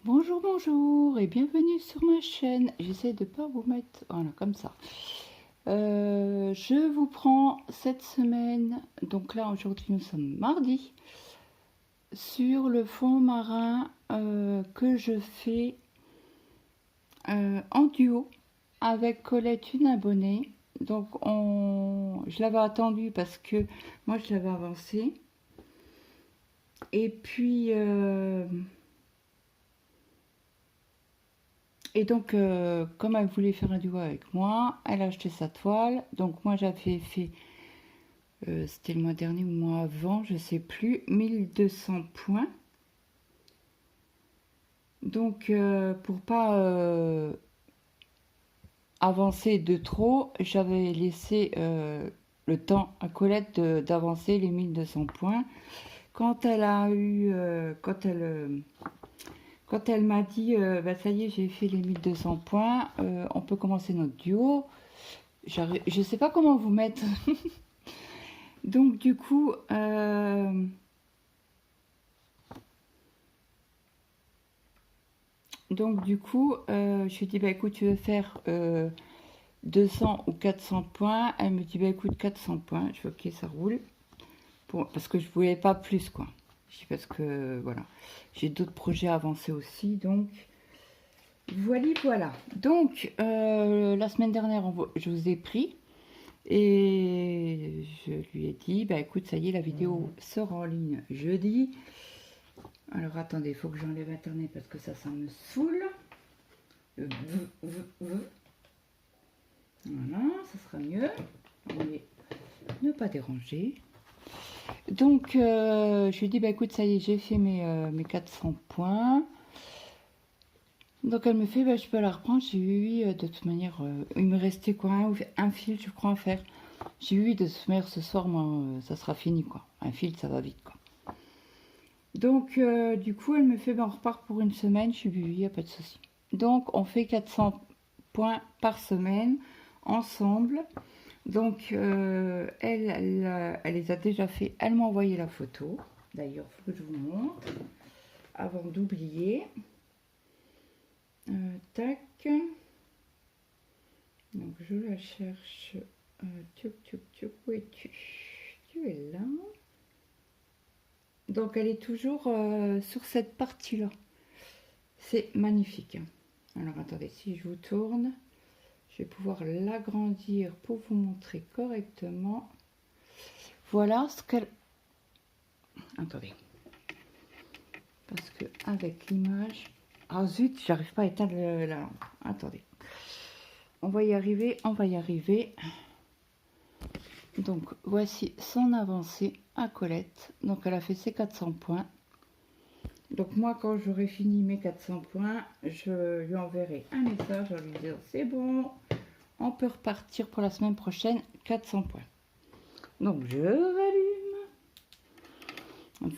Bonjour, bonjour et bienvenue sur ma chaîne. J'essaie de pas vous mettre, voilà, comme ça. Je vous prends cette semaine, donc là aujourd'hui nous sommes mardi, sur le fond marin que je fais en duo avec Colette, une abonnée. Donc je l'avais attendu parce que moi je l'avais avancé. Et puis... Et donc, comme elle voulait faire un duo avec moi, elle a acheté sa toile. Donc moi j'avais fait, c'était le mois dernier ou le mois avant, je sais plus, 1200 points. Donc pour pas avancer de trop, j'avais laissé le temps à Colette d'avancer les 1200 points. Quand elle a eu, quand elle m'a dit, bah, ça y est, j'ai fait les 1200 points, on peut commencer notre duo. Je ne sais pas comment vous mettre. Donc du coup, je lui dis, bah écoute, tu veux faire 200 ou 400 points. Elle me dit, bah écoute, 400 points. Je fais, ok, ça roule. Parce que je voulais pas plus, quoi. Je dis, parce que, voilà, j'ai d'autres projets avancés aussi, donc... Voilà, voilà. Donc, la semaine dernière, je vous ai pris. Et je lui ai dit, bah écoute, ça y est, la vidéo sort en ligne jeudi. Alors attendez, il faut que j'enlève internet parce que ça me saoule. Voilà, ça sera mieux. Mais ne pas déranger. Donc, je lui ai dit, bah écoute, ça y est, j'ai fait mes 400 points. Donc elle me fait, bah, je peux la reprendre. J'ai eu, de toute manière, il me restait quoi, un fil, je crois, à faire. J'ai eu, de toute manière, ce soir, moi, ça sera fini, quoi. Un fil, ça va vite, quoi. Donc, du coup, elle me fait, ben, on repart pour une semaine. Je suis oui, il n'y a pas de souci. Donc, on fait 400 points par semaine, ensemble. Donc, elle les a déjà fait. Elle m'a envoyé la photo. D'ailleurs, il faut que je vous montre. Avant d'oublier. Tac. Donc, je la cherche. Où es-tu? Tu es là. Donc elle est toujours sur cette partie-là. C'est magnifique. Alors attendez, si je vous tourne, je vais pouvoir l'agrandir pour vous montrer correctement. Voilà ce qu'elle... Attendez. Parce que avec l'image... Ah zut, j'arrive pas à éteindre la lampe. Attendez. On va y arriver, on va y arriver. Donc voici son avancée à Colette. Donc elle a fait ses 400 points. Donc moi, quand j'aurai fini mes 400 points, je lui enverrai un message en lui disant c'est bon, on peut repartir pour la semaine prochaine, 400 points. Donc je rallume.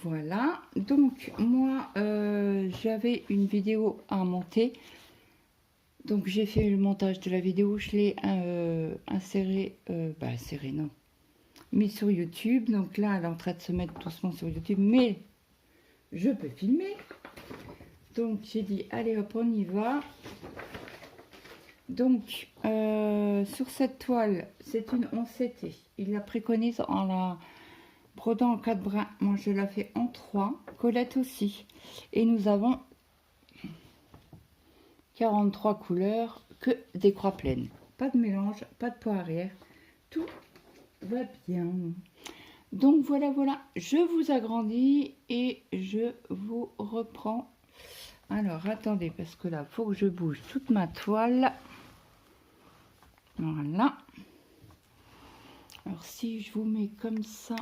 Voilà. Donc moi, j'avais une vidéo à monter. Donc j'ai fait le montage de la vidéo, je l'ai inséré, non, mis sur YouTube. Donc là, elle est en train de se mettre doucement sur YouTube, mais je peux filmer. Donc j'ai dit allez hop, on y va. Donc sur cette toile, c'est une 11-7. Il la préconise en la brodant en 4 brins. Moi je la fais en 3. Colette aussi. Et nous avons 43 couleurs, que des croix pleines. Pas de mélange, pas de poids arrière. Tout va bien. Donc voilà, voilà. Je vous agrandis et je vous reprends. Alors attendez, parce que là, il faut que je bouge toute ma toile. Voilà. Alors si je vous mets comme ça,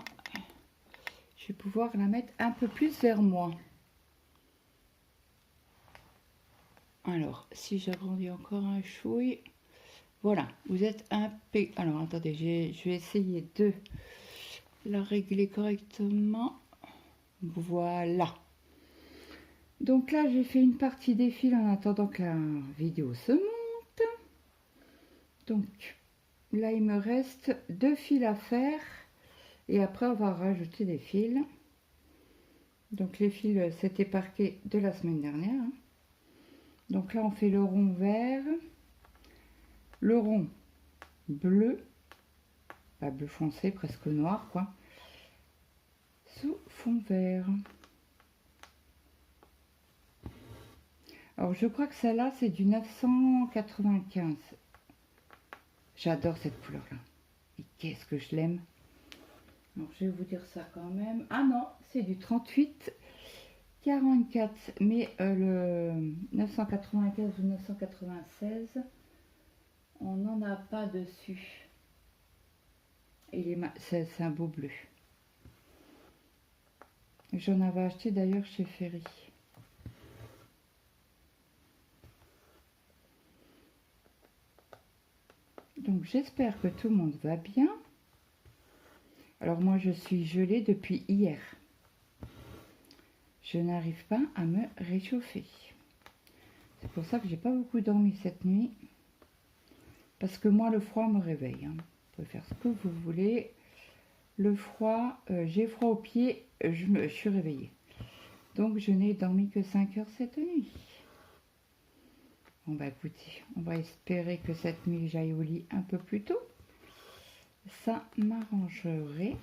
je vais pouvoir la mettre un peu plus vers moi. Alors si j'agrandis encore un chouille, voilà, vous êtes un P. Alors attendez, je vais essayer de la régler correctement. Voilà. Donc là, j'ai fait une partie des fils en attendant que la vidéo se monte. Donc là, il me reste 2 fils à faire. Et après, on va rajouter des fils. Donc les fils, c'était parqué de la semaine dernière. Hein. Donc là, on fait le rond vert, le rond bleu, pas bleu foncé, presque noir, quoi, sous fond vert. Alors, je crois que celle-là, c'est du 995. J'adore cette couleur-là. Et qu'est-ce que je l'aime. Alors, je vais vous dire ça quand même. Ah non, c'est du 38-44. Mais le 995 ou 996, on n'en a pas dessus. Et c'est un beau bleu. J'en avais acheté d'ailleurs chez Ferry. Donc j'espère que tout le monde va bien. Alors moi je suis gelée depuis hier. Je n'arrive pas à me réchauffer. C'est pour ça que j'ai pas beaucoup dormi cette nuit. Parce que moi le froid me réveille. Vous pouvez faire ce que vous voulez. Le froid, j'ai froid aux pieds, je suis réveillée. Donc je n'ai dormi que 5 heures cette nuit. Bon bah écoutez, on va espérer que cette nuit j'aille au lit un peu plus tôt. Ça m'arrangerait.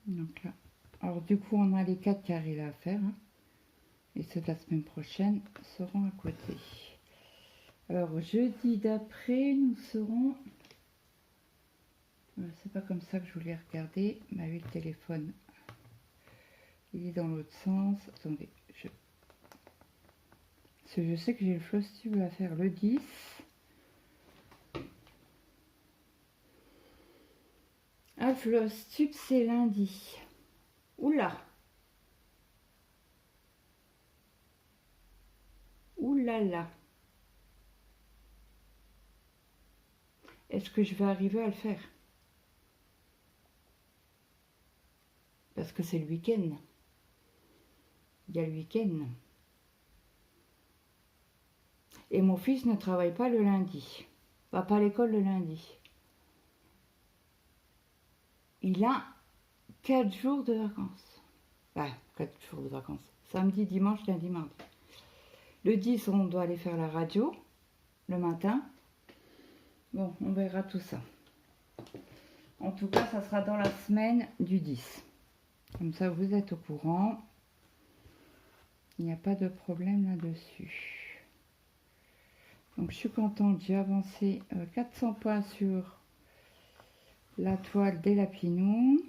Donc là, alors du coup on a les 4 carrés là à faire. Hein, et ceux de la semaine prochaine seront à côté. Alors jeudi d'après, nous serons... C'est pas comme ça que je voulais regarder. Bah oui, le téléphone, il est dans l'autre sens. Attendez, parce que je sais que j'ai le floss-tube à faire le 10. Ah, floss-tube, c'est lundi. Oula! Oulala! Est-ce que je vais arriver à le faire? Parce que c'est le week-end. Il y a le week-end. Et mon fils ne travaille pas le lundi. Va pas à l'école le lundi. Il a 4 jours de vacances. Ah, 4 jours de vacances. Samedi, dimanche, lundi, mardi. Le 10, on doit aller faire la radio. Le matin. Bon, on verra tout ça. En tout cas, ça sera dans la semaine du 10. Comme ça, vous êtes au courant. Il n'y a pas de problème là-dessus. Donc, je suis contente. J'ai avancé 400 points sur la toile des lapinous.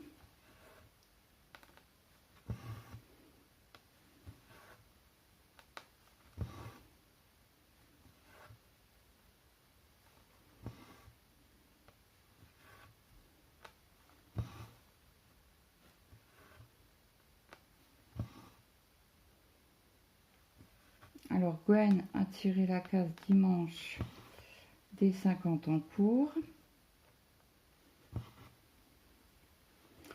Alors, Gwen a tiré la case dimanche des 50 en cours.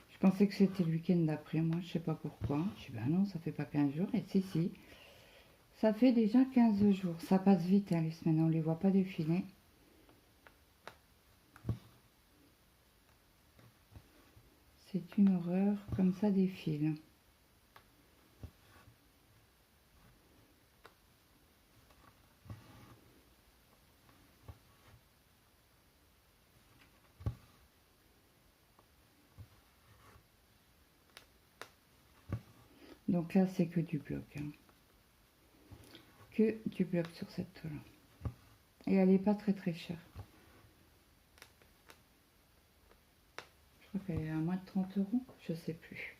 Je pensais que c'était le week-end d'après moi, je sais pas pourquoi. Je dis, ben non, ça fait pas 15 jours. Et si, ça fait déjà 15 jours. Ça passe vite, hein, les semaines, on les voit pas défiler. C'est une horreur, comme ça défile. Donc là, c'est que du bloc. Hein. Que du bloc sur cette toile. Et elle n'est pas très très chère. Je crois qu'elle est à moins de 30 euros. Je sais plus.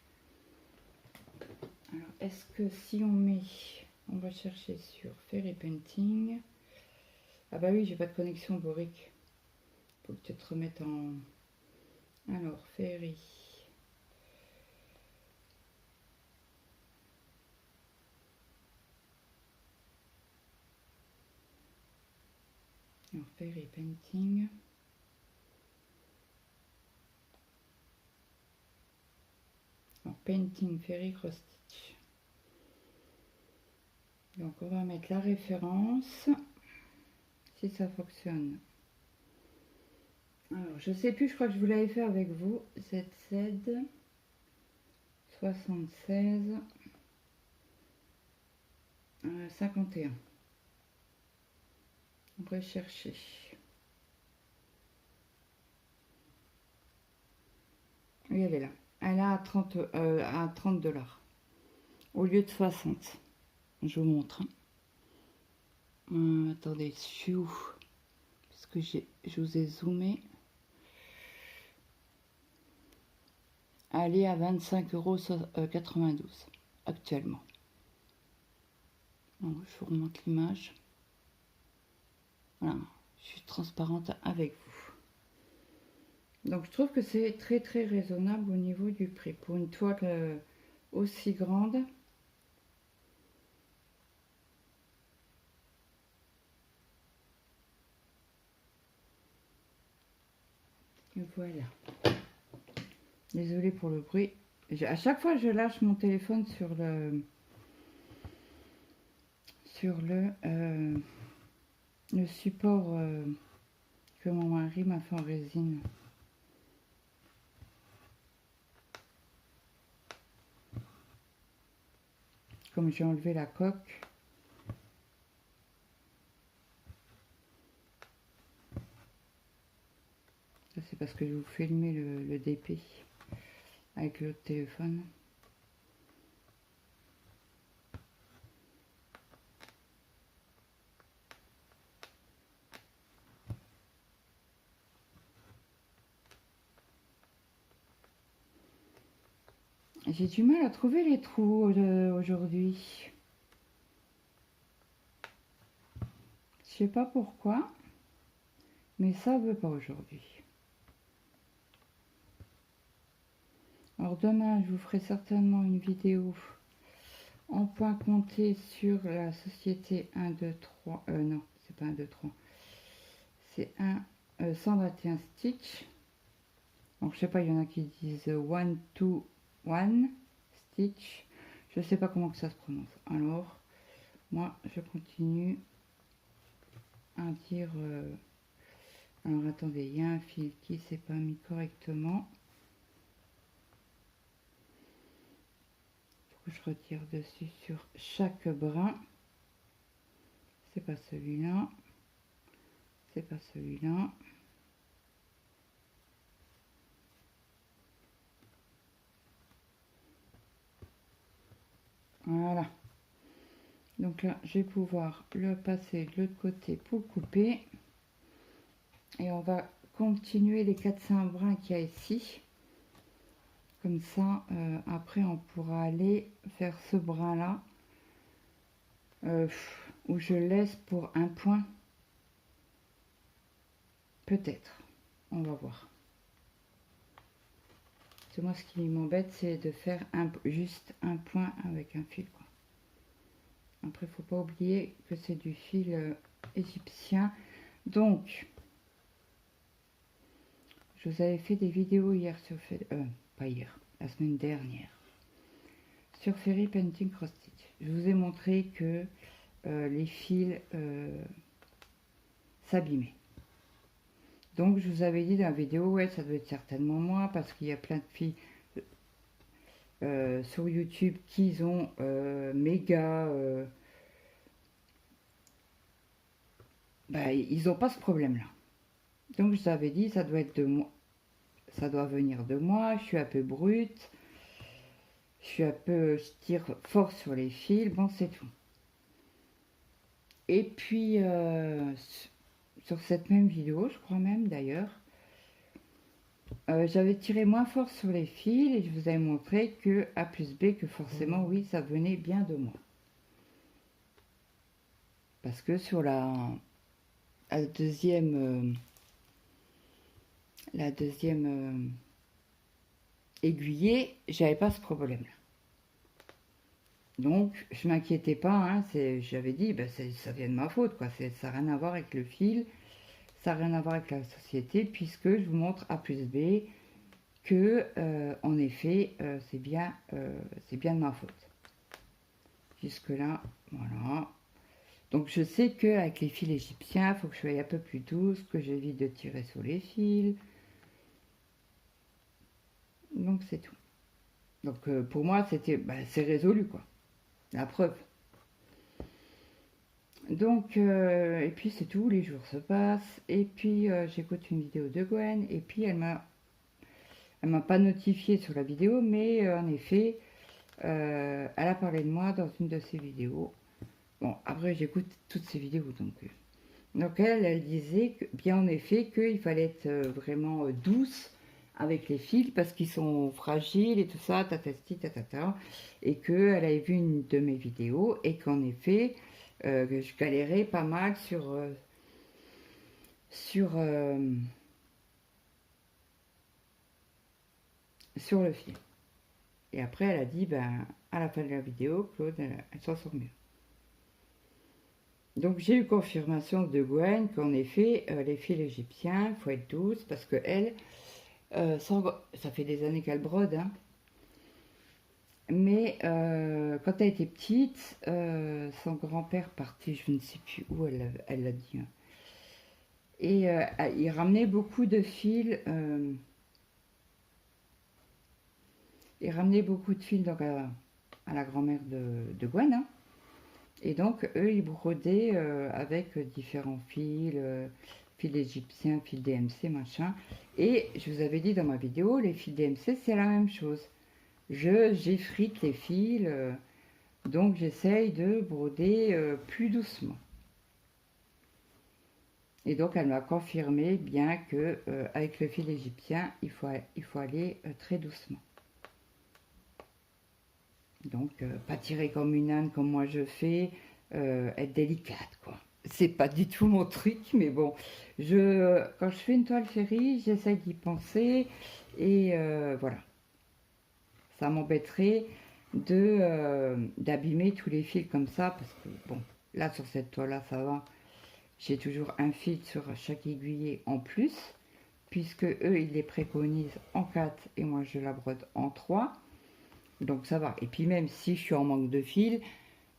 Alors, est-ce que si on met... On va chercher sur Fairy Painting. Ah bah oui, j'ai pas de connexion Boric. Faut peut-être remettre en... Alors, Fairy... Alors, Fairy Painting. Alors, Painting Fairy Cross Stitch. Donc on va mettre la référence, si ça fonctionne. Alors je sais plus, je crois que je vous l'avais fait avec vous. ZZ 76 51. Rechercher. Oui, elle est là. Elle a à 30 $. Au lieu de 60. Je vous montre. Attendez, je suis où? Parce que je vous ai zoomé. Elle est à 25,92 € actuellement. Donc, je vous remonte l'image. Voilà, je suis transparente avec vous. Donc je trouve que c'est très très raisonnable au niveau du prix. Pour une toile aussi grande. Et voilà. Désolée pour le bruit. À chaque fois je lâche mon téléphone sur le support que mon mari m'a fait en résine. Comme j'ai enlevé la coque. Ça c'est parce que je vous filmais le DP avec l'autre téléphone. J'ai du mal à trouver les trous aujourd'hui. Je sais pas pourquoi, mais ça veut pas aujourd'hui. Alors demain, je vous ferai certainement une vidéo en point compté sur la société 1, 2, 3. Non, c'est pas 1, 2, 3. C'est 121 Stitch. Donc je sais pas, il y en a qui disent 1, 2, 1 Stitch. Je sais pas comment que ça se prononce. Alors, moi, je continue à dire... alors attendez, il y a un fil qui s'est pas mis correctement. Faut que je retire dessus sur chaque brin. C'est pas celui-là. C'est pas celui-là. Voilà. Donc là, je vais pouvoir le passer de l'autre côté pour le couper. Et on va continuer les 400 brins qu'il y a ici. Comme ça, après, on pourra aller faire ce brin-là. Où je laisse pour un point. Peut-être. On va voir. Parce que moi, ce qui m'embête, c'est de faire juste un point avec un fil, quoi. Après, il ne faut pas oublier que c'est du fil égyptien. Donc, je vous avais fait des vidéos hier sur... pas hier, la semaine dernière. Sur Fairy Painting Cross Stitch. Je vous ai montré que les fils s'abîmaient. Donc, je vous avais dit dans la vidéo, ouais, ça doit être certainement moi, parce qu'il y a plein de filles sur YouTube qui ont méga... ils n'ont pas ce problème-là. Donc, je vous avais dit, ça doit être de moi. Ça doit venir de moi, je suis un peu brute. Je tire fort sur les fils, bon, c'est tout. Et puis, sur cette même vidéo, je crois même d'ailleurs, j'avais tiré moins fort sur les fils et je vous avais montré que A plus B, que forcément, oui, ça venait bien de moi. Parce que sur la deuxième aiguillée, j'avais pas ce problème-là. Donc, je m'inquiétais pas, hein, j'avais dit, ça vient de ma faute, quoi. Ça n'a rien à voir avec le fil. ça n'a rien à voir avec la société, puisque je vous montre A plus B que, en effet, c'est bien de ma faute. Jusque-là, voilà. Donc je sais qu'avec les fils égyptiens, il faut que je sois un peu plus douce, que j'évite de tirer sur les fils. Donc c'est tout. Donc pour moi, c'était, c'est résolu, quoi. La preuve. Donc, et puis c'est tout, les jours se passent, et puis j'écoute une vidéo de Gwen, et puis elle m'a pas notifié sur la vidéo, mais en effet, elle a parlé de moi dans une de ses vidéos. Bon, après j'écoute toutes ses vidéos, donc elle disait que, bien en effet qu'il fallait être vraiment douce avec les fils parce qu'ils sont fragiles et tout ça, tatati, tatata, et qu'elle avait vu une de mes vidéos et qu'en effet, que je galérais pas mal sur le fil. Et après, elle a dit, à la fin de la vidéo, Claude, elle s'en sort mieux. Donc j'ai eu confirmation de Gwen qu'en effet, les fils égyptiens, il faut être douce parce que elle, ça fait des années qu'elle brode, hein. Mais quand elle était petite, son grand-père partait, je ne sais plus où elle l'a dit, hein. Et il ramenait beaucoup de fils. Il ramenait beaucoup de fils donc, à la grand-mère de Gwen, hein. Et donc eux, ils brodaient avec différents fils, fils égyptiens, fils DMC, machin. Et je vous avais dit dans ma vidéo, les fils DMC, c'est la même chose. J'effrite les fils, donc j'essaye de broder plus doucement. Et donc elle m'a confirmé bien que avec le fil égyptien, il faut aller très doucement. Donc pas tirer comme une âne comme moi je fais, être délicate, quoi. C'est pas du tout mon truc, mais bon, quand je fais une toile féerie, j'essaye d'y penser et voilà. Ça m'embêterait d'abîmer tous les fils comme ça, parce que bon, là sur cette toile là ça va, j'ai toujours un fil sur chaque aiguillet en plus, puisque eux ils les préconisent en 4 et moi je la brode en 3, donc ça va. Et puis même si je suis en manque de fil,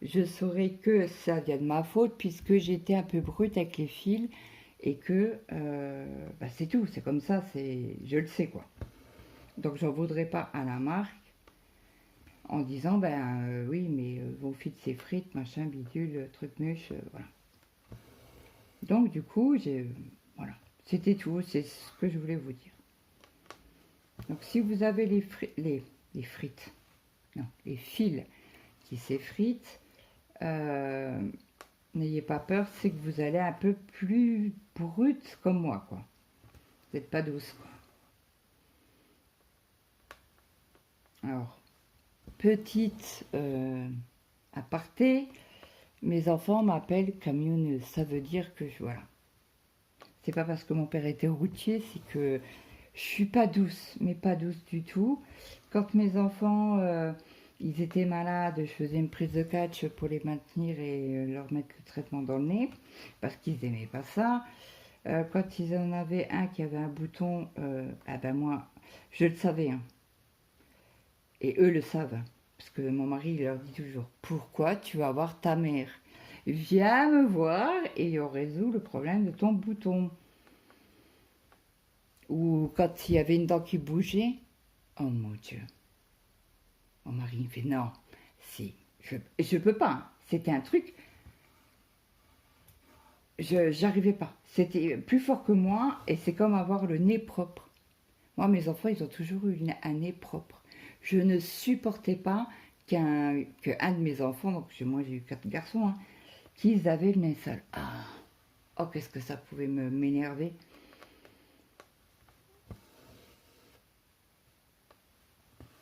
je saurais que ça vient de ma faute, puisque j'étais un peu brute avec les fils, et que c'est tout, c'est comme ça, je le sais, quoi. Donc j'en voudrais pas à la marque en disant oui mais vos fils s'effritent, machin, bidule, truc muche, voilà. Donc du coup voilà, c'était tout, c'est ce que je voulais vous dire. Donc si vous avez les frites, non, les fils qui s'effritent, n'ayez pas peur, c'est que vous allez un peu plus brute comme moi, quoi. Vous n'êtes pas douce, quoi. Alors, petite aparté, mes enfants m'appellent camionneuse. Ça veut dire que voilà. C'est pas parce que mon père était routier, c'est que je suis pas douce, mais pas douce du tout. Quand mes enfants ils étaient malades, je faisais une prise de catch pour les maintenir et leur mettre le traitement dans le nez, parce qu'ils aimaient pas ça. Quand ils en avaient un qui avait un bouton, moi, je le savais, hein. Et eux le savent, parce que mon mari il leur dit toujours, pourquoi tu vas voir ta mère? Viens me voir et on résout le problème de ton bouton. Ou quand il y avait une dent qui bougeait, oh mon Dieu. Mon mari me fait, non, si, je peux pas, hein. C'était un truc, j'arrivais pas. C'était plus fort que moi et c'est comme avoir le nez propre. Moi, mes enfants, ils ont toujours eu un nez propre. Je ne supportais pas qu'un de mes enfants, donc moi j'ai eu 4 garçons, hein, qu'ils avaient le nez sale. Ah, oh, qu'est-ce que ça pouvait m'énerver.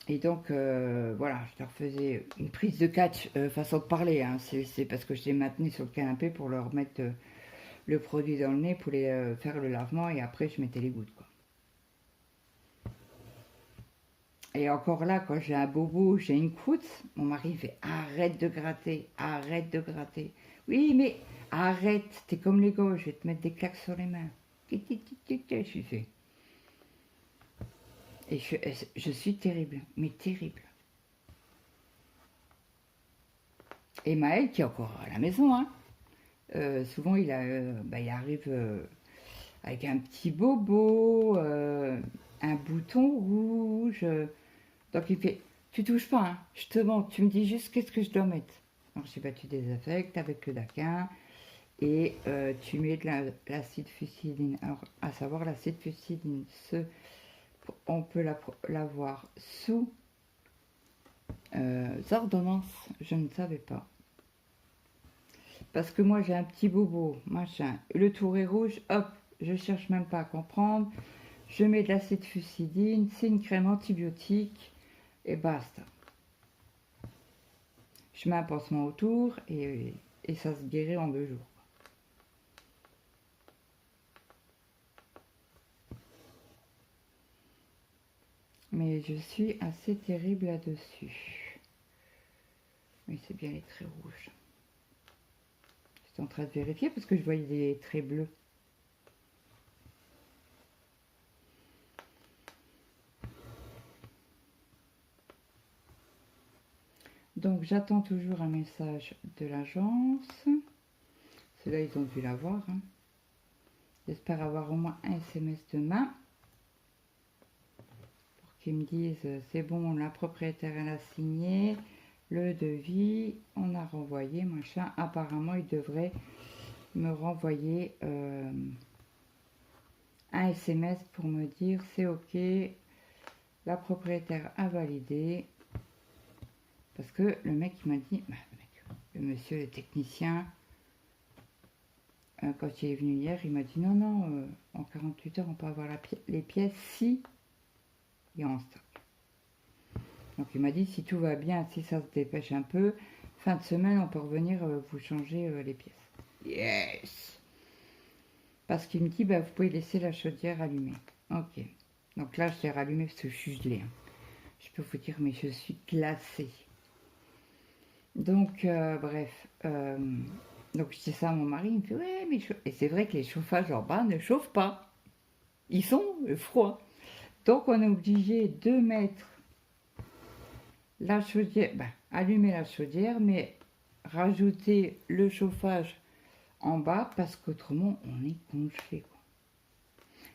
Et donc, voilà, je leur faisais une prise de catch, façon de parler, hein, c'est parce que je les maintenais sur le canapé pour leur mettre le produit dans le nez, pour les faire le lavement, et après je mettais les gouttes, quoi. Et encore là, quand j'ai un bobo, j'ai une croûte, mon mari fait arrête de gratter, arrête de gratter. Oui, mais arrête, t'es comme les gosses, je vais te mettre des claques sur les mains. Je suis fait. Et je suis terrible, mais terrible. Et Maël qui est encore à la maison, hein. Souvent il arrive avec un petit bobo, un bouton rouge. Donc il fait, tu touches pas, hein, je te montre, tu me dis juste qu'est-ce que je dois mettre. Alors j'ai battu des affects avec le daquin et tu mets de l'acide fusidine. Alors à savoir l'acide fusidine, on peut l'avoir sous ordonnances, je ne savais pas. Parce que moi j'ai un petit bobo, machin, le tour est rouge, hop, je cherche même pas à comprendre. Je mets de l'acide fusidine, c'est une crème antibiotique et basta. Je mets un pansement autour et ça se guérit en 2 jours. Mais je suis assez terrible là-dessus. Oui, c'est bien les traits rouges. J'étais en train de vérifier parce que je voyais des traits bleus. Donc j'attends toujours un message de l'agence. Ceux-là, ils ont dû l'avoir. Hein. J'espère avoir au moins un SMS demain. Pour qu'ils me disent, c'est bon, la propriétaire, elle a signé. Le devis, on a renvoyé, machin. Apparemment, ils devraient me renvoyer un SMS pour me dire, c'est ok, la propriétaire a validé. Parce que le mec il m'a dit, le monsieur, le technicien, quand il est venu hier, il m'a dit non, en 48 heures on peut avoir les pièces si il y a en stock. Donc il m'a dit si tout va bien, si ça se dépêche un peu, fin de semaine on peut revenir vous changer les pièces. Yes. Parce qu'il me dit vous pouvez laisser la chaudière allumée. Ok. Donc là je l'ai rallumée parce que je suis gelée. Hein. Je peux vous dire mais je suis glacée. Donc, bref, donc je dis ça à mon mari, il me fait ouais, mais et c'est vrai que les chauffages en bas ne chauffent pas, ils sont froids. Donc on est obligé de mettre la chaudière, allumer la chaudière, mais rajouter le chauffage en bas parce qu'autrement on est congelé. Quoi.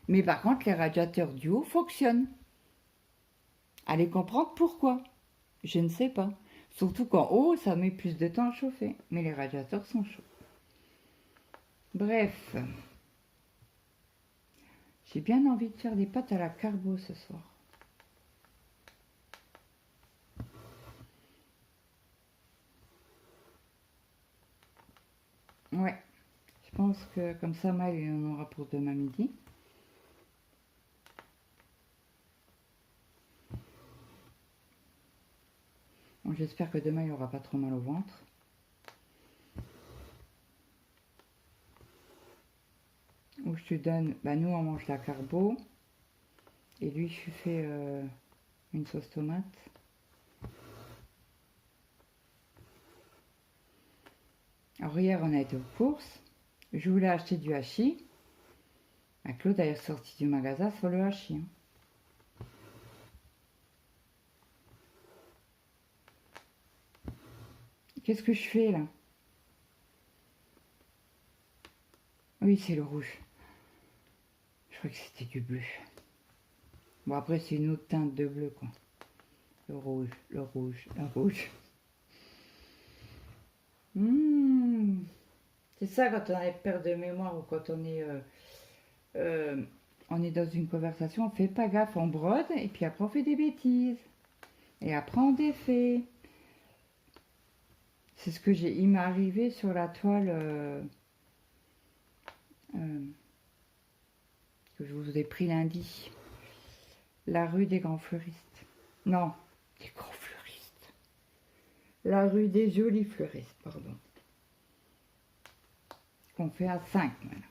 Mais par contre, les radiateurs du haut fonctionnent. Allez comprendre pourquoi. Je ne sais pas. Surtout qu'en haut, ça met plus de temps à chauffer. Mais les radiateurs sont chauds. Bref. J'ai bien envie de faire des pâtes à la carbo ce soir. Ouais. Je pense que comme ça, Maël, il en aura pour demain midi. Bon, j'espère que demain, il n'aura pas trop mal au ventre. Où je te donne, nous on mange la carbo et lui je lui fais une sauce tomate. Alors hier on a été aux courses, je voulais acheter du hachis. Claude est sorti du magasin sur le hachis. Hein. Qu'est-ce que je fais là? Oui, c'est le rouge. Je crois que c'était du bleu. Bon, après, c'est une autre teinte de bleu, quoi. Le rouge, le rouge, le rouge. C'est ça quand on a perte de mémoire ou quand on est dans une conversation, on fait pas gaffe, on brode et puis après on fait des bêtises. Et après on défait. C'est ce que il m'est arrivé sur la toile que je vous ai pris lundi. La rue des grands fleuristes. Non, des grands fleuristes. La rue des jolis fleuristes, pardon. Qu'on fait à 5 maintenant.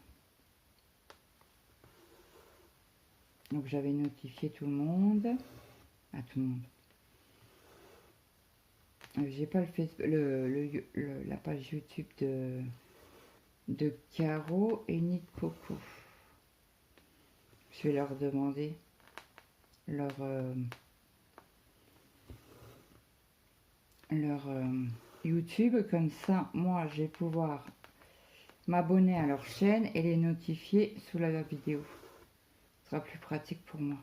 Donc j'avais notifié tout le monde. À tout le monde. J'ai pas le Facebook, la page YouTube de Caro et ni de Coco. Je vais leur demander leur YouTube, comme ça moi je vais pouvoir m'abonner à leur chaîne et les notifier sous la vidéo. Ce sera plus pratique pour moi.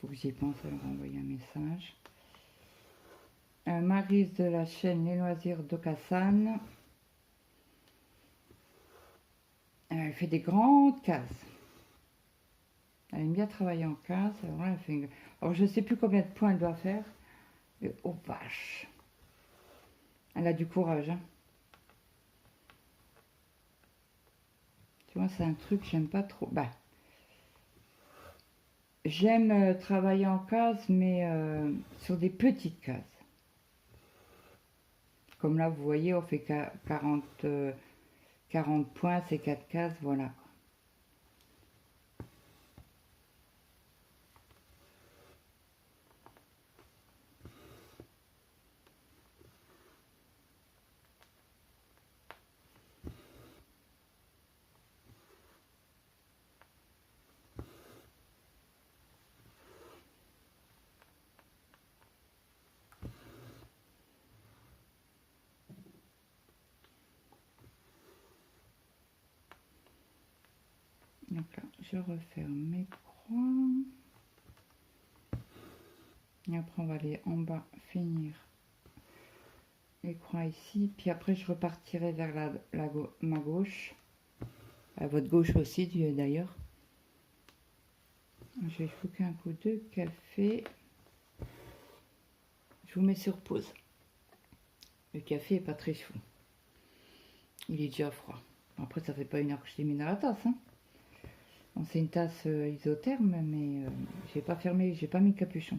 Faut que j'y pense à leur envoyer un message. Maryse de la chaîne Les Loisirs d'Okasan. Elle fait des grandes cases. Elle aime bien travailler en case. Alors, elle fait une... alors je ne sais plus combien de points elle doit faire. Mais oh vache. Elle a du courage. Hein. Tu vois, c'est un truc que j'aime pas trop. Bah, j'aime travailler en case, mais sur des petites cases. Comme là, vous voyez, on fait 40 points, c'est 4 cases, voilà. Donc là, je referme mes croix. Et après, on va aller en bas, finir les croix ici. Puis après, je repartirai vers ma gauche. À votre gauche aussi, d'ailleurs. Je vais foutre un coup de café. Je vous mets sur pause. Le café est pas très chaud. Il est déjà froid. Après, ça fait pas une heure que je l'ai mis dans la tasse. Hein. Bon, c'est une tasse isotherme, mais j'ai pas fermé, j'ai pas mis le capuchon.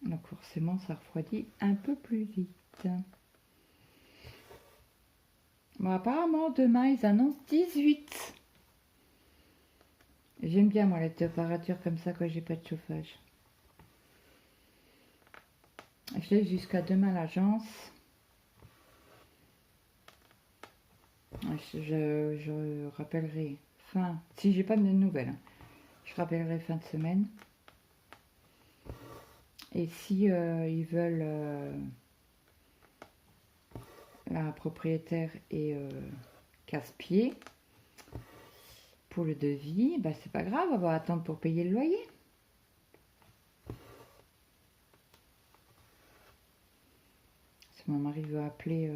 Donc forcément, ça refroidit un peu plus vite. Bon, apparemment, demain, ils annoncent 18. J'aime bien, moi, les températures comme ça quand j'ai pas de chauffage. Je laisse jusqu'à demain l'agence. Je rappellerai fin... Si j'ai pas de nouvelles, hein, je rappellerai fin de semaine. Et si ils veulent... la propriétaire est casse-pied pour le devis, bah c'est pas grave, on va attendre pour payer le loyer. Si mon mari veut appeler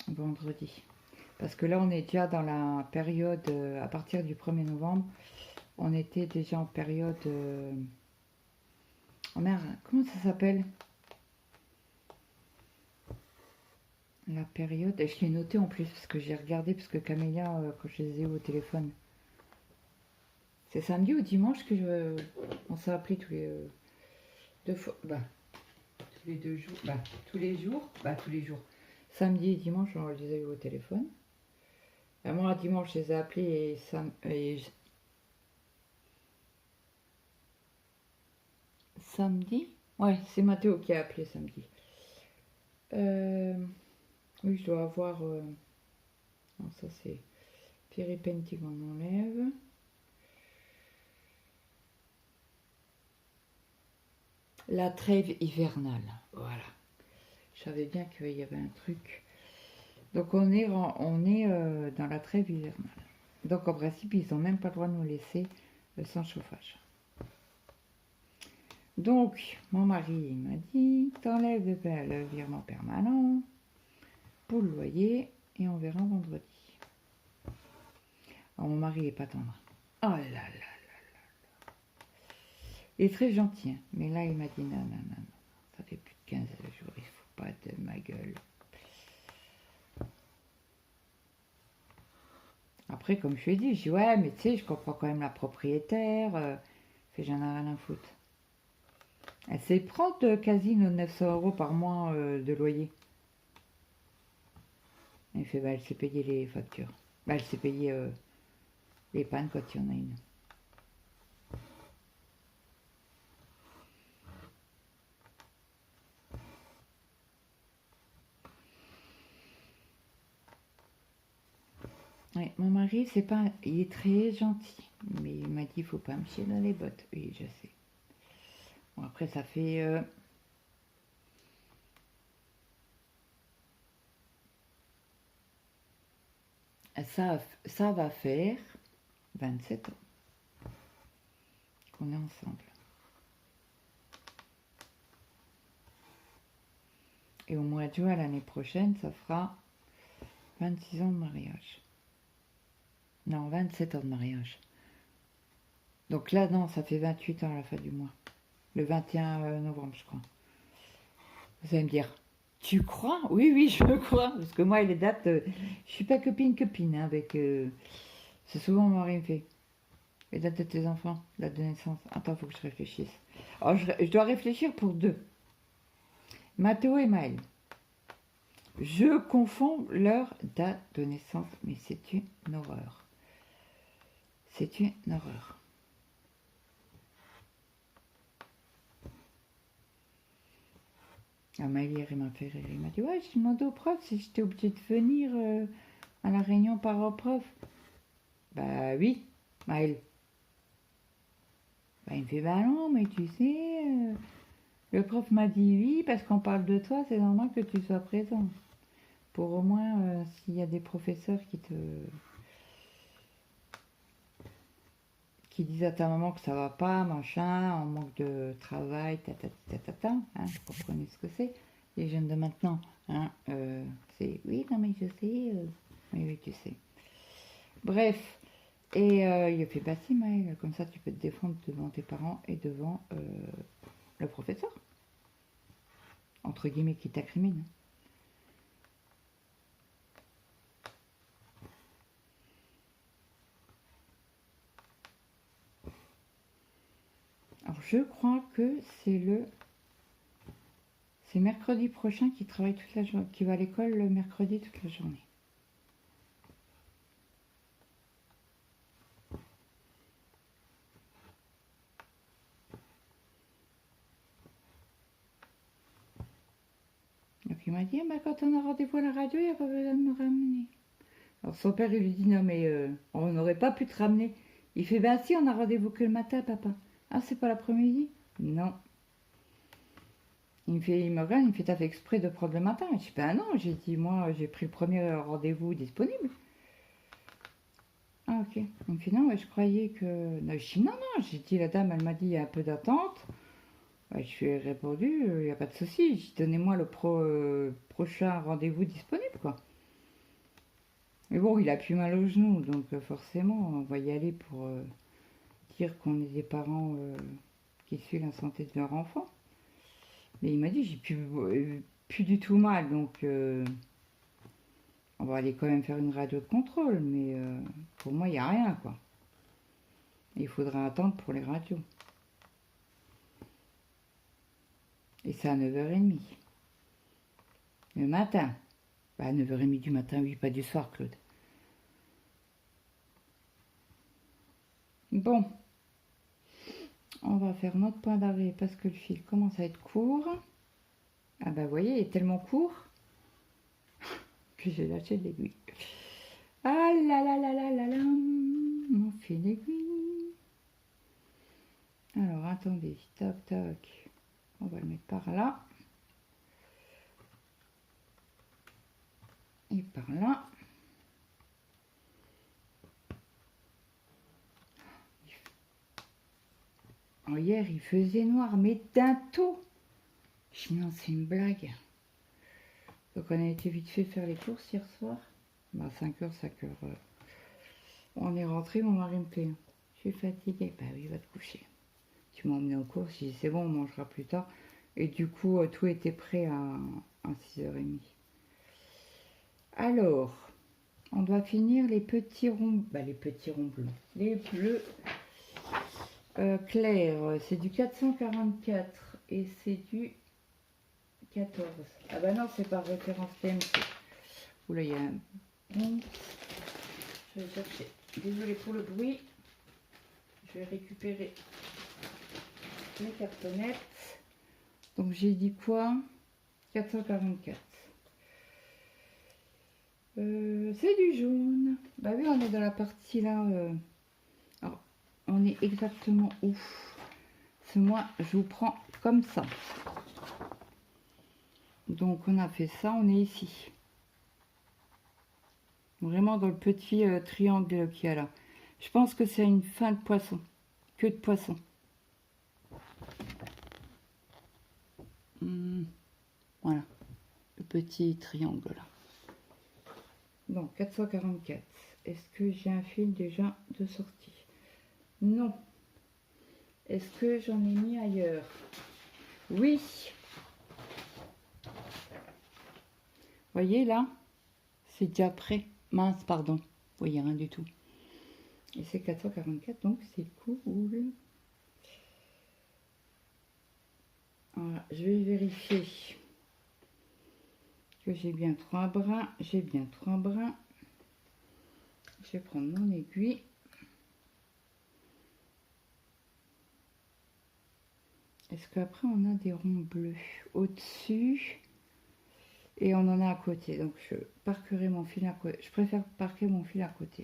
vendredi. Parce que là, on est déjà dans la période, à partir du 1er novembre, on était déjà en période... Oh merde, comment ça s'appelle? La période, et je l'ai noté en plus, parce que j'ai regardé, parce que Camélia, quand je les ai eu au téléphone, c'est samedi ou dimanche que on s'est appelé tous les deux fois, bah, tous les 2 jours, bah, tous les jours, samedi et dimanche, on les a eu au téléphone. Et moi, dimanche, je les ai appelés et samedi, ouais, c'est Mathéo qui a appelé samedi. Oui, je dois avoir... non, ça c'est Péripenty qu'on enlève. La trêve hivernale, voilà. Je savais bien qu'il y avait un truc. Donc on est dans la trêve hivernale. Donc en principe, ils n'ont même pas le droit de nous laisser sans chauffage. Donc, mon mari m'a dit, t'enlèves le virement permanent pour le loyer et on verra vendredi. Alors, mon mari n'est pas tendre. Oh là là là là. Il est très gentil, hein. Mais là, il m'a dit, non, non, non, non. Ça fait plus de 15 jours, il faut pas de ma gueule. Alors, après, comme je lui ai dit, je dis ouais, mais tu sais, je comprends quand même la propriétaire. Fait, j'en ai rien à foutre. Elle sait prendre quasi nos 900 € par mois de loyer. Elle fait, bah, elle sait payer les factures. Bah, elle sait payer les pannes quand il y en a une. Ouais, mon mari, c'est pas, il est très gentil, mais il m'a dit, il faut pas me chier dans les bottes. Oui, je sais. Bon, après, ça fait ça va faire 27 ans qu'on est ensemble. Et au mois de juin l'année prochaine, ça fera 26 ans de mariage. Non, 27 ans de mariage. Donc là, non, ça fait 28 ans à la fin du mois. Le 21 novembre, je crois. Vous allez me dire, tu crois? Oui, oui, je crois. Parce que moi, les dates, je suis pas copine hein, avec... c'est souvent mon mari me fait. Les dates de tes enfants, date de naissance. Attends, faut que je réfléchisse. Alors, je dois réfléchir pour deux. Mathéo et Maël. Je confonds leur date de naissance, mais c'est une horreur. C'est une horreur. Ah, Maël, hier, il m'a fait rire. Il m'a dit, ouais, je demandé au prof si j'étais obligée de venir à la réunion parents-prof. Bah oui, Maël. Bah, il me fait, bah non, mais tu sais, le prof m'a dit oui, parce qu'on parle de toi, c'est normal que tu sois présent. Pour au moins, s'il y a des professeurs qui disent à ta maman que ça va pas, machin, en manque de travail, hein, vous comprenez ce que c'est. Les jeunes de maintenant, hein, c'est oui, non mais je sais, oui, oui, tu sais. Bref, et il a fait, bah si, Maëlle, comme ça tu peux te défendre devant tes parents et devant le professeur, entre guillemets, qui t'incrimine. Alors je crois que c'est mercredi prochain qu'il travaille toute la journée, qui va à l'école le mercredi toute la journée. Donc il m'a dit, ah, bah, quand on a rendez-vous à la radio, il n'y a pas besoin de me ramener. Alors son père, il lui dit, non mais on n'aurait pas pu te ramener. Il fait, bah si, on a rendez-vous que le matin, papa. Ah, c'est pas l'après-midi? Non. Il me regarde, il me fait, t'as fait exprès de prendre le matin? Je dis, bah non, j'ai dit, moi, j'ai pris le premier rendez-vous disponible. Ah, ok. Il me fait, non, ouais, je croyais que... Non, je dis, non, non, j'ai dit, la dame, elle m'a dit, il y a un peu d'attente. Ouais, je lui ai répondu, il n'y a pas de souci, j'ai donnez-moi le prochain rendez-vous disponible, quoi. Mais bon, il a plus mal au genou, donc forcément, on va y aller pour dire qu'on est des parents qui suivent la santé de leur enfant. Mais il m'a dit, j'ai plus du tout mal, donc on va aller quand même faire une radio de contrôle, mais pour moi, il n'y a rien, quoi. Il faudra attendre pour les radios. Et c'est à 9h30. Le matin. Bah, 9h30 du matin, oui, pas du soir, Claude. Bon. On va faire notre point d'arrêt parce que le fil commence à être court. Ah bah, vous voyez, il est tellement court que j'ai lâché l'aiguille. Ah là là là là là là, mon fil d'aiguille. Alors, attendez, toc toc. On va le mettre par là. Et par là. Oh, hier, il faisait noir, mais d'un taux. Je me dis, non, c'est une blague. Donc, on a été vite fait faire les courses hier soir. Bah, 5h, 5h. On est rentré, mon mari me fait, je suis fatiguée. Bah oui, va te coucher. Tu m'as emmené aux courses, j'ai dit, c'est bon, on mangera plus tard. Et du coup, tout était prêt à 6h30. Alors, On doit finir les petits ronds, les petits ronds bleus, les bleus clairs. C'est du 444 et c'est du 14. Ah bah non, c'est par référence TMC. Oula, il y a un bon. Je vais chercher. Désolée pour le bruit. Je vais récupérer mes cartonnettes. Donc j'ai dit quoi? 444. C'est du jaune. Bah oui, on est dans la partie là. Alors, on est exactement où? C'est moi, je vous prends comme ça. Donc on a fait ça, on est ici. Vraiment dans le petit triangle qu'il y a là. Je pense que c'est une fin de poisson. Queue de poisson. Voilà. Le petit triangle là. Donc 444. Est-ce que j'ai un fil déjà de sortie? Non. Est-ce que j'en ai mis ailleurs? Oui. Voyez là, c'est déjà prêt. Mince, pardon. Vous voyez, rien du tout. Et c'est 444, donc c'est cool. Voilà, je vais vérifier que j'ai bien 3 brins. J'ai bien 3 brins. Je vais prendre mon aiguille. Est-ce qu'après on a des ronds bleus au-dessus et on en a à côté? Donc je parquerai mon fil à côté. Je préfère parquer mon fil à côté.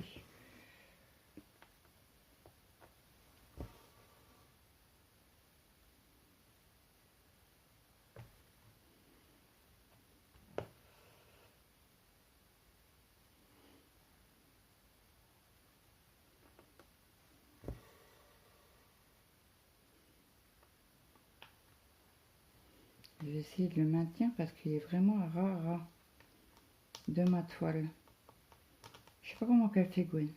Je vais essayer de le maintenir parce qu'il est vraiment ras de ma toile. Je sais pas comment qu'elle fait Gwen.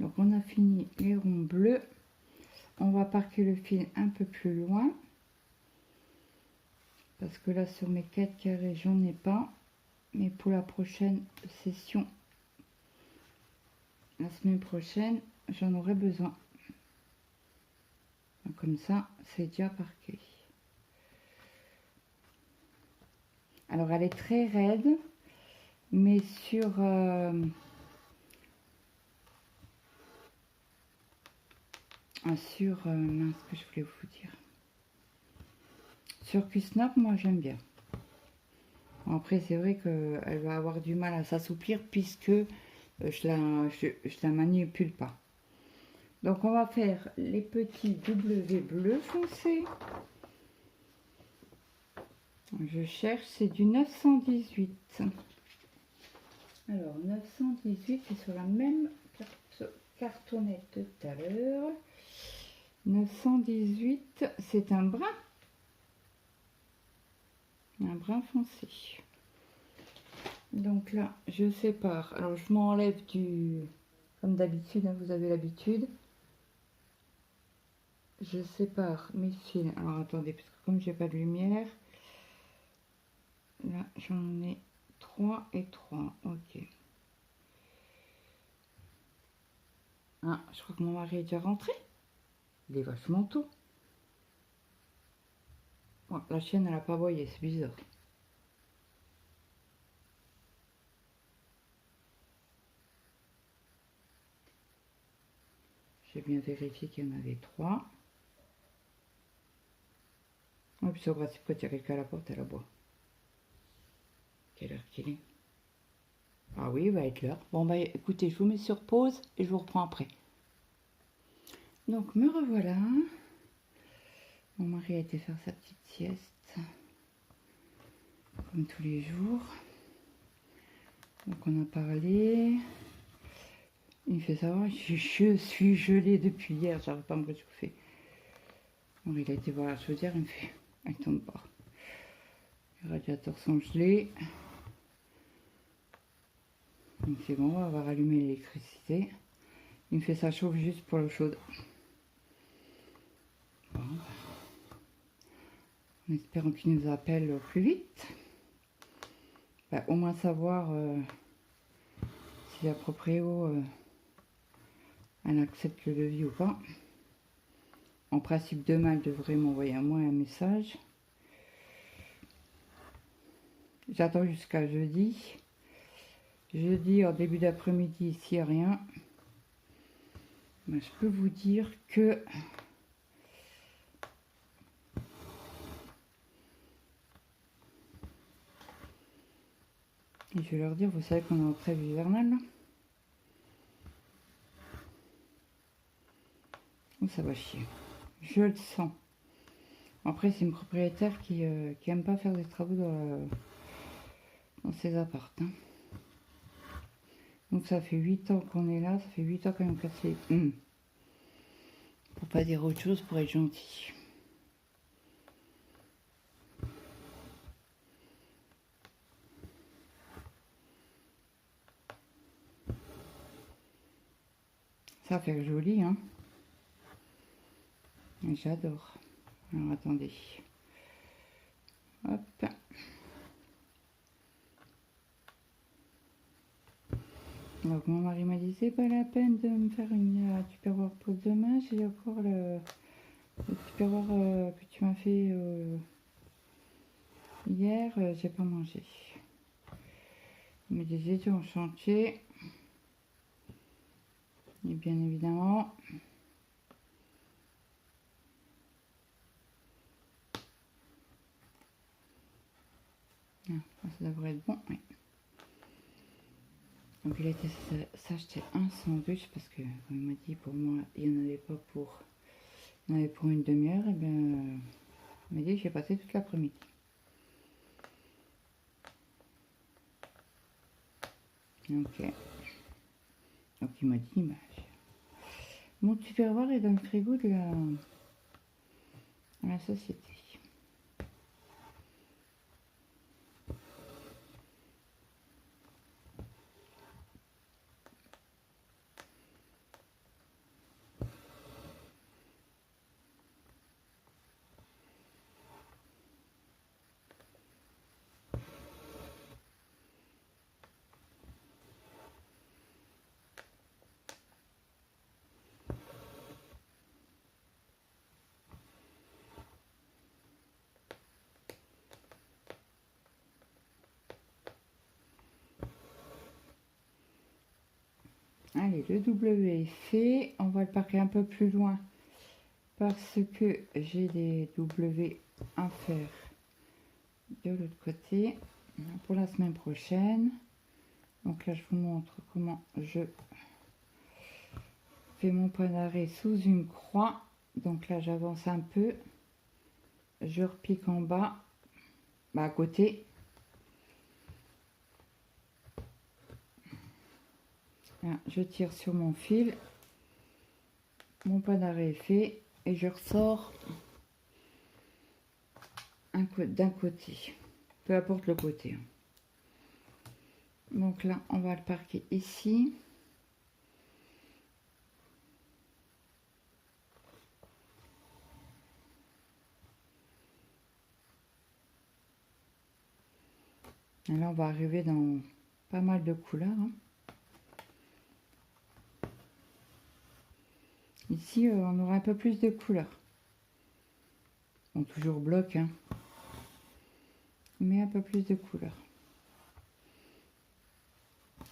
Donc on a fini les ronds bleus. On va parquer le fil un peu plus loin. Parce que là sur mes 4 carrés j'en ai pas. Mais pour la prochaine session, la semaine prochaine, j'en aurai besoin. Donc, comme ça, c'est déjà parqué. Alors elle est très raide. Mais sur... mince, que je voulais vous dire. Sur Q-Snap, moi j'aime bien. Bon, après c'est vrai qu'elle va avoir du mal à s'assouplir puisque je la manipule pas. Donc on va faire les petits W bleu foncé. Je cherche, c'est du 918. Alors 918 c'est sur la même cartonnette de tout à l'heure. 918 c'est un brun foncé. Donc là je sépare, alors je m'enlève du, comme d'habitude, hein, vous avez l'habitude, je sépare mes fils. Alors attendez, parce que comme j'ai pas de lumière, là j'en ai 3 et 3. Ok. Ah, je crois que mon mari est déjà rentré. Il est vachement tôt. Bon, la chienne elle a pas aboyé, c'est bizarre. J'ai bien vérifié qu'il y en avait 3. Et puis c'est pratique quand il y a quelqu'un à la porte, elle aboie. Quelle heure qu'il est? Ah oui, il va être l'heure. Bon bah écoutez, je vous mets sur pause et je vous reprends après. Donc me revoilà. Mon mari a été faire sa petite sieste, comme tous les jours. Donc on a parlé. Il me fait savoir, je suis gelée depuis hier, j'arrive pas à me réchauffer. Bon, il a été voir la chaudière, il me fait, elle tombe pas. Les radiateurs sont gelés. Donc c'est bon, on va rallumer l'électricité. Il me fait ça chauffe juste pour l'eau chaude. Bon. En espérant qu'il nous appelle au plus vite. Bah, au moins savoir si la proprio elle accepte le devis ou pas. En principe, demain, elle devrait m'envoyer à moi un message. J'attends jusqu'à jeudi. Jeudi, en début d'après-midi, s'il n'y a rien, ben, je peux vous dire que et je vais leur dire, vous savez qu'on est en trêve hivernale là. Oh, ça va chier. Je le sens. Après, c'est une propriétaire qui aime pas faire des travaux dans ses apparts. Hein. Donc ça fait 8 ans qu'on est là, ça fait 8 ans qu'on a cassé. Pour pas dire autre chose, pour être gentil. Ça va faire joli, hein. J'adore. Alors attendez. Hop. Donc mon mari m'a dit c'est pas la peine de me faire une tupperware pour demain. J'ai encore le tupperware que tu m'as fait hier. J'ai pas mangé. Il me disait tu es en chantier. Et bien évidemment. Ah, ça devrait être bon. Oui. Donc il a été s'acheter un sandwich parce que comme il m'a dit pour moi il n'y en avait pas pour. Il y en avait pour une demi-heure et bien il m'a dit j'ai passé toute l'après-midi. Ok. Donc il m'a dit bah, mon tupperware est dans le frigo de la société. Allez, le W est fait. On va le parquer un peu plus loin parce que j'ai des W à faire de l'autre côté pour la semaine prochaine. Donc là, je vous montre comment je fais mon point d'arrêt sous une croix. Donc là, j'avance un peu. Je repique en bas, à côté. Là, je tire sur mon fil. Mon point d'arrêt est fait et je ressors d'un côté, peu importe le côté. Donc là, on va le parquer ici. Et là, on va arriver dans pas mal de couleurs. Hein. Ici, on aura un peu plus de couleurs. Bon, toujours bloc, hein. Mais un peu plus de couleurs.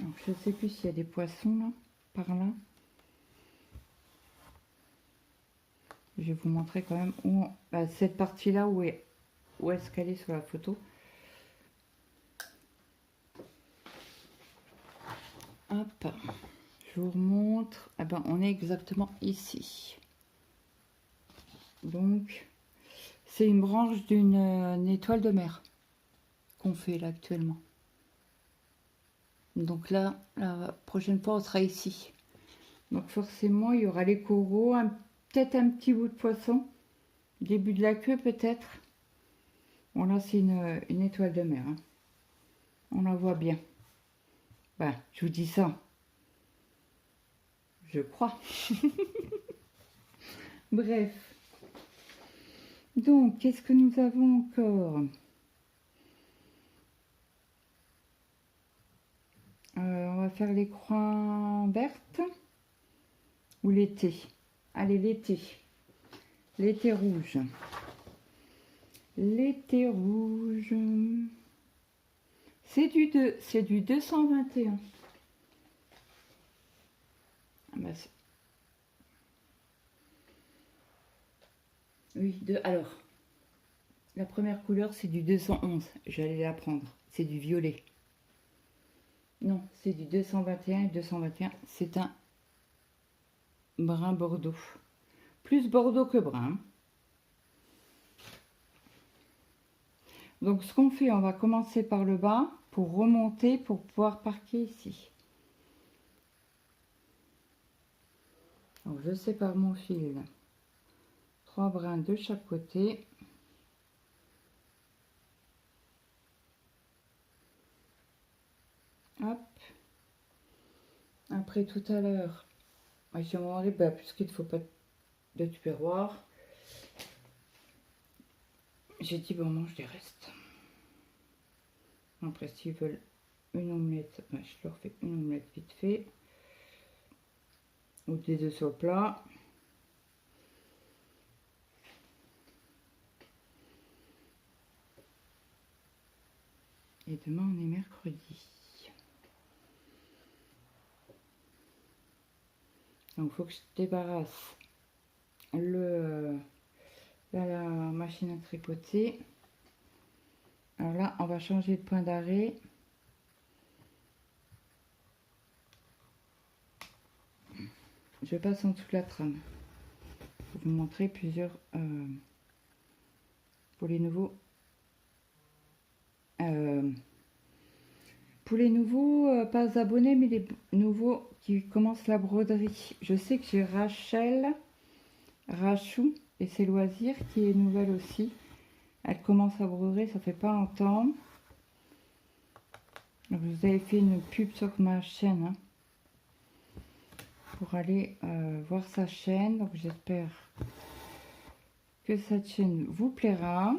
Alors, je ne sais plus s'il y a des poissons là, par là. Je vais vous montrer quand même où cette partie-là où est-ce qu'elle est sur la photo. Hop, je vous remontre. Ah ben, on est exactement ici. Donc, c'est une branche d'une étoile de mer qu'on fait là actuellement. Donc là, la prochaine fois, on sera ici. Donc forcément, il y aura les coraux, peut-être un petit bout de poisson. Début de la queue peut-être. Bon là, c'est une étoile de mer. Hein. On la voit bien. Ben, je vous dis ça. je crois. Bref. Donc, qu'est-ce que nous avons encore? On va faire les croix vertes ou l'été. Allez, l'été. L'été rouge. L'été rouge. C'est du 221. Ah bah oui, alors, la première couleur, c'est du 211. J'allais la prendre. C'est du violet. Non, c'est du 221 et 221. C'est un brun bordeaux. Plus bordeaux que brun. Donc, ce qu'on fait, on va commencer par le bas pour remonter, pour pouvoir parquer ici. Donc, je sépare mon fil. 3 brins de chaque côté. Hop. Après, tout à l'heure, je demanderai, puisqu'il ne faut pas de tupperware, j'ai dit, bon, on mange des restes. Après, s'ils veulent une omelette, je leur fais une omelette vite fait. Ou des œufs au plat. Et demain, on est mercredi. Donc, il faut que je débarrasse la machine à tricoter. Alors là, on va changer de point d'arrêt. Je passe en dessous de la trame. Pour vous montrer plusieurs... pour les nouveaux... pas abonnés, mais les nouveaux qui commencent la broderie. Je sais que j'ai Rachou et ses loisirs qui est nouvelle aussi. Elle commence à broder, ça fait pas longtemps. Donc, je vous avais fait une pub sur ma chaîne hein, pour aller voir sa chaîne. Donc j'espère que cette chaîne vous plaira.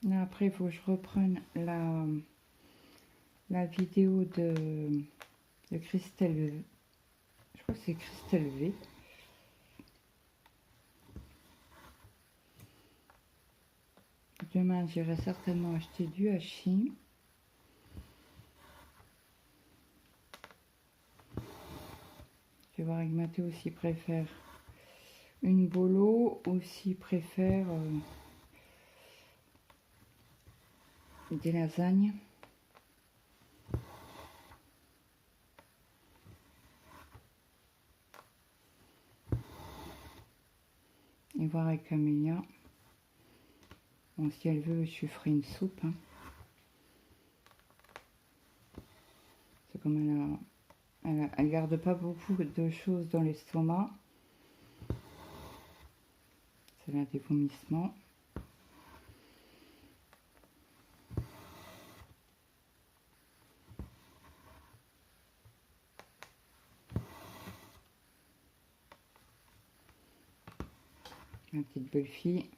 Là, après, il faut que je reprenne la vidéo de Christelle. Je crois que c'est Christelle V. Demain, j'irai certainement acheter du hachis. Je vais voir avec Mathéo s'il préfère une bolo ou s'il préfère des lasagnes. Et voir avec Amélia. Bon, si elle veut, je lui ferai une soupe. Hein. C'est comme elle garde pas beaucoup de choses dans l'estomac. C'est là des vomissements. Ma petite belle fille.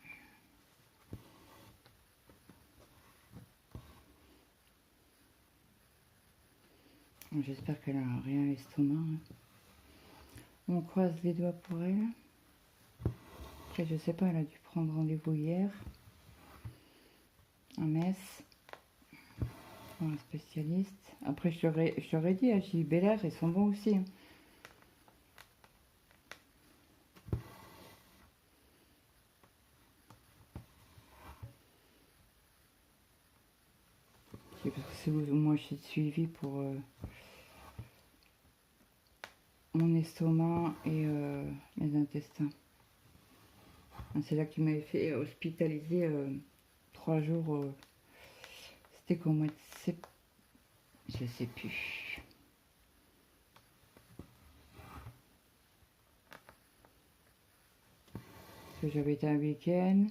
J'espère qu'elle a rien à l'estomac. On croise les doigts pour elle. Après, je sais pas, elle a dû prendre rendez-vous hier à Metz pour un spécialiste. Après, je leur ai dit, à J. Belair, ils sont bons aussi. Hein. C'est moi, j'ai suivi pour mon estomac et mes intestins. C'est là qu'il m'avait fait hospitaliser 3 jours. C'était qu'au mois de septembre. Je sais plus. Parce que j'avais été un week-end.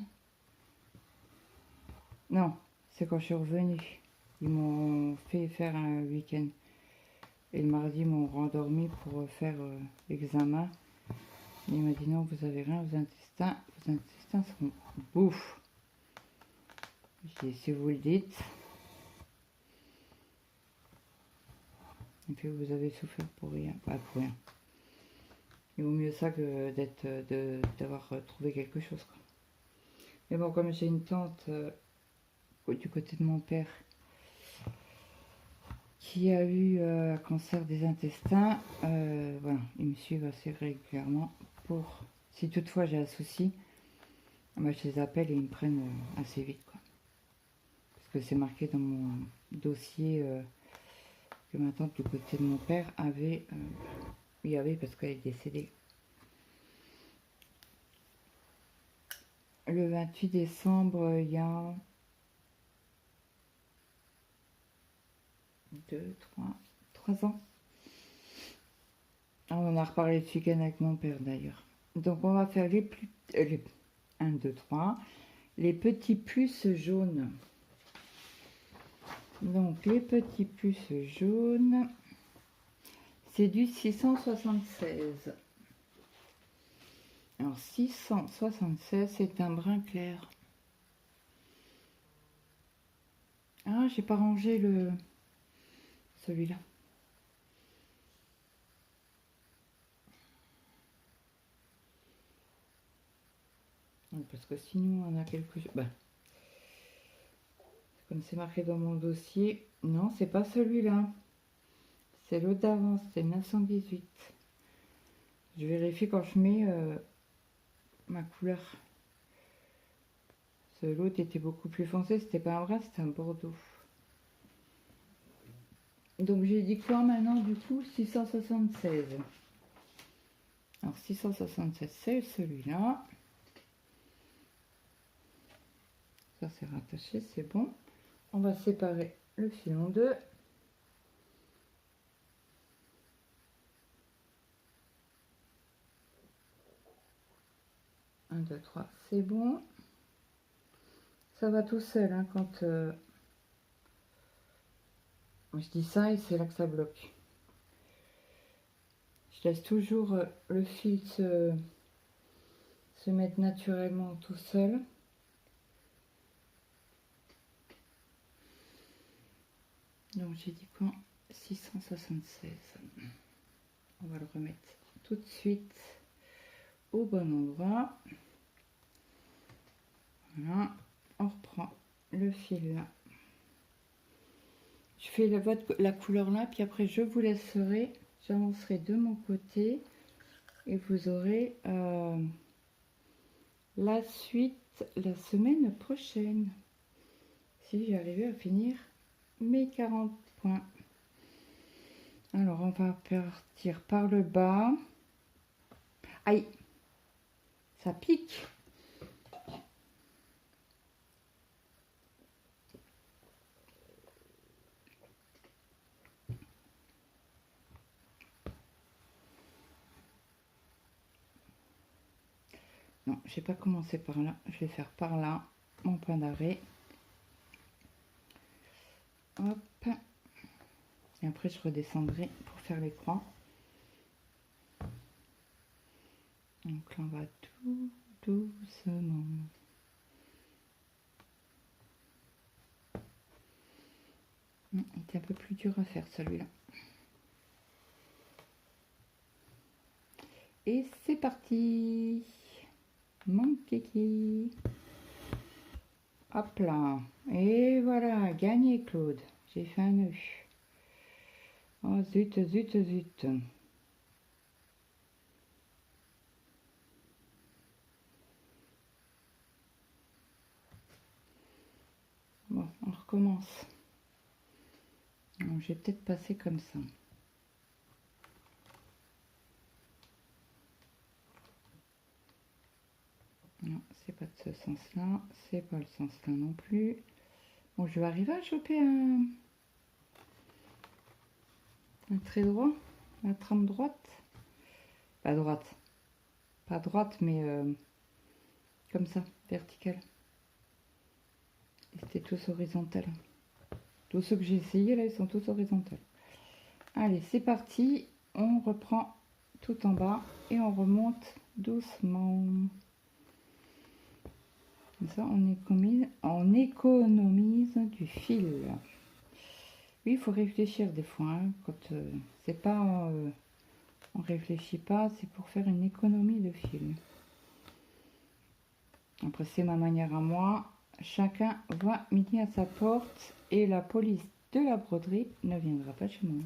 Non, c'est quand je suis revenue. Ils m'ont fait faire un week-end. Et le mardi, ils m'ont rendormi pour faire l'examen. Il m'a dit non, vous avez rien, vos intestins sont bouffe. J'ai dit si vous le dites. Et puis vous avez souffert pour rien, pas pour rien. Il vaut mieux ça que d'avoir trouvé quelque chose, quoi. Mais bon, comme j'ai une tante du côté de mon père qui a eu un cancer des intestins, voilà, ils me suivent assez régulièrement pour, si toutefois j'ai un souci, bah, je les appelle et ils me prennent assez vite, quoi. Parce que c'est marqué dans mon dossier que ma tante du côté de mon père avait, il y avait parce qu'elle est décédée. Le 28 décembre, il y a 3 ans. Ah, on en a reparlé ce week-end avec mon père d'ailleurs. Donc on va faire les 1, 2, 3. Les petits plus jaunes. Donc les petits plus jaunes, c'est du 676. Alors 676, c'est un brun clair. Ah, j'ai pas rangé celui-là. Parce que sinon on a quelque chose. Ben, comme c'est marqué dans mon dossier, non, c'est pas celui-là. C'est l'autre d'avant, c'était 918. Je vérifie quand je mets ma couleur. L'autre était beaucoup plus foncé, c'était pas un brun, c'était un bordeaux. Donc j'ai dit quoi maintenant du coup? 676. Alors 676, c'est celui-là. Ça c'est rattaché, c'est bon. On va séparer le fil en deux. Un, deux, trois, c'est bon. Ça va tout seul hein, quand je dis ça et c'est là que ça bloque. Je laisse toujours le fil se mettre naturellement tout seul. Donc j'ai dit quoi? 676. On va le remettre tout de suite au bon endroit. Voilà, on reprend le fil là. Je fais la couleur là, puis après je vous laisserai, j'avancerai de mon côté et vous aurez la suite la semaine prochaine. Si j'arrivais à finir mes 40 points. Alors on va partir par le bas. Aïe, ça pique. Non, je vais pas commencer par là, je vais faire par là mon point d'arrêt. Hop. Et après je redescendrai pour faire les croix. Donc là on va tout doucement. Il était un peu plus dur à faire celui-là. Et c'est parti. Mon kiki. Hop là. Et voilà, gagné Claude. J'ai fait un nœud. Oh zut, zut, zut. Bon, on recommence. Donc, je vais peut-être passer comme ça. Non, c'est pas de ce sens-là. C'est pas le sens-là non plus. Bon, je vais arriver à choper un trait droit. La trame droite. Pas droite. Pas droite, mais comme ça, verticale. C'était tous horizontal. Tous ceux que j'ai essayé là, ils sont tous horizontaux. Allez, c'est parti. On reprend tout en bas et on remonte doucement. Comme ça, on économise du fil. Oui, il faut réfléchir des fois. Hein, quand c'est pas, on réfléchit pas, c'est pour faire une économie de fil. Après, c'est ma manière à moi. Chacun voit midi à sa porte et la police de la broderie ne viendra pas chez moi.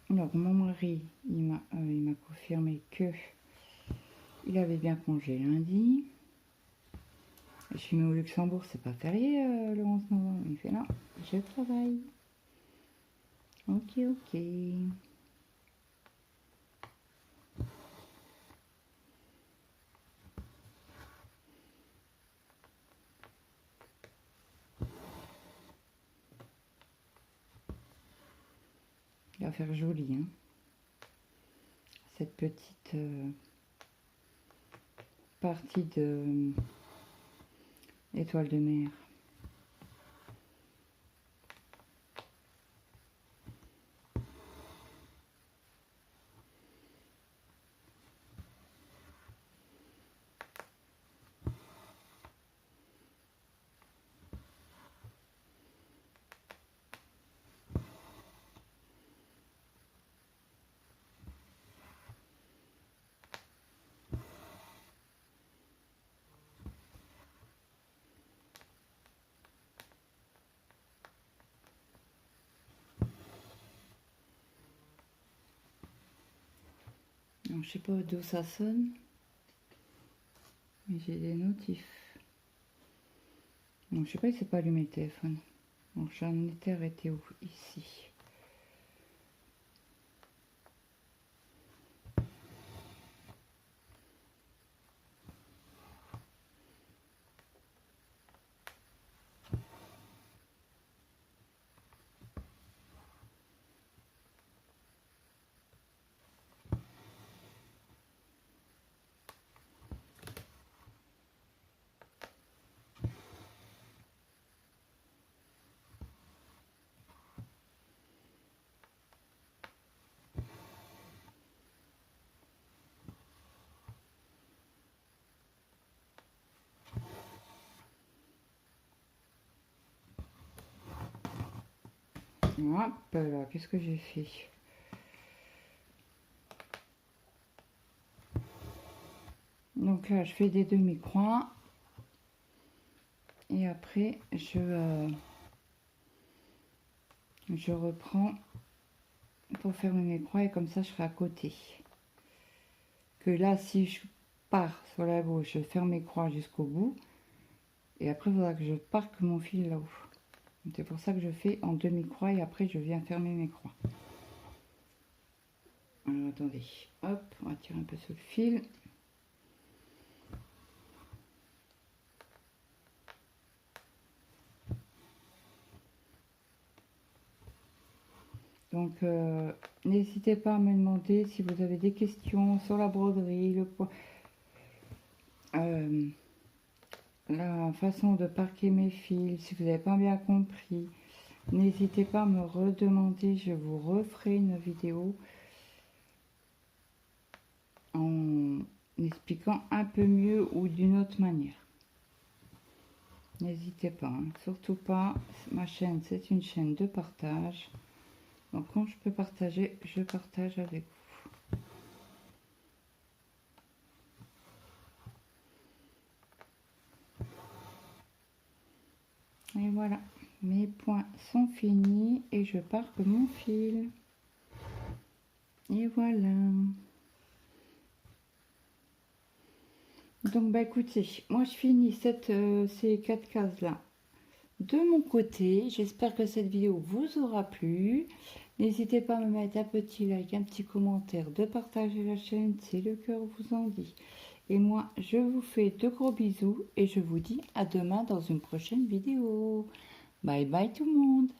Alors, mon mari, il m'a confirmé que il avait bien congé lundi. Je suis mis au Luxembourg, c'est pas férié le 11 novembre. Il fait non, je travaille. Ok, ok. Il va faire joli, hein. Cette petite partie de étoile de mer. Alors, je sais pas d'où ça sonne, mais j'ai des notifs. Donc, je sais pas, il s'est pas allumé le téléphone. Donc, j'en étais arrêté où? Ici. Hop là, qu'est-ce que j'ai fait? Donc là, je fais des demi-croix. Et après, je reprends pour fermer mes croix. Et comme ça, je serai à côté. Que là, si je pars sur la gauche, je ferme mes croix jusqu'au bout. Et après, il faudra que je parque mon fil là-haut. C'est pour ça que je fais en demi-croix et après je viens fermer mes croix. Alors attendez, hop, on va tirer un peu sur le fil. Donc n'hésitez pas à me demander si vous avez des questions sur la broderie, la façon de parquer mes fils, si vous n'avez pas bien compris. N'hésitez pas à me redemander, je vous referai une vidéo en expliquant un peu mieux ou d'une autre manière. N'hésitez pas, hein, surtout pas. Ma chaîne, c'est une chaîne de partage. Donc quand je peux partager, je partage avec vous. Et voilà, mes points sont finis et je pars que mon fil. Et voilà. Donc bah écoutez, moi je finis ces 4 cases là de mon côté. J'espère que cette vidéo vous aura plu. N'hésitez pas à me mettre un petit like, un petit commentaire, de partager la chaîne si le cœur vous en dit. Et moi je vous fais de gros bisous et je vous dis à demain dans une prochaine vidéo. Bye bye tout le monde.